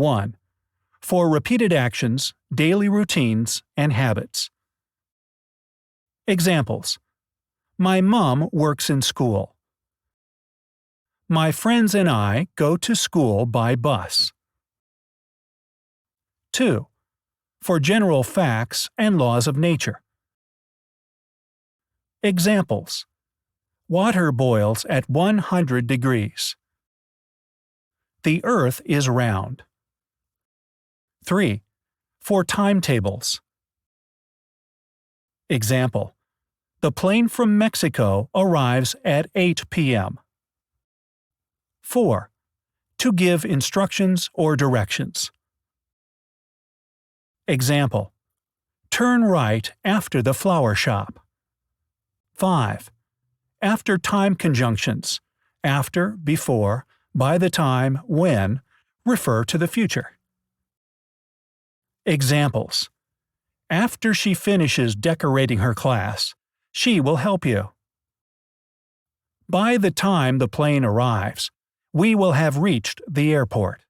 1. For repeated actions, daily routines, and habits. Examples: My mom works in school. My friends and I go to school by bus. 2. For general facts and laws of nature. Examples: Water boils at 100 degrees. The Earth is round. 3. For timetables. Example: The plane from Mexico arrives at 8 p.m. 4. To give instructions or directions. Example: Turn right after the flower shop. 5. After time conjunctions: after, before, by the time, when, refer to the future. Examples: After she finishes decorating her class, she will help you. By the time the plane arrives, we will have reached the airport.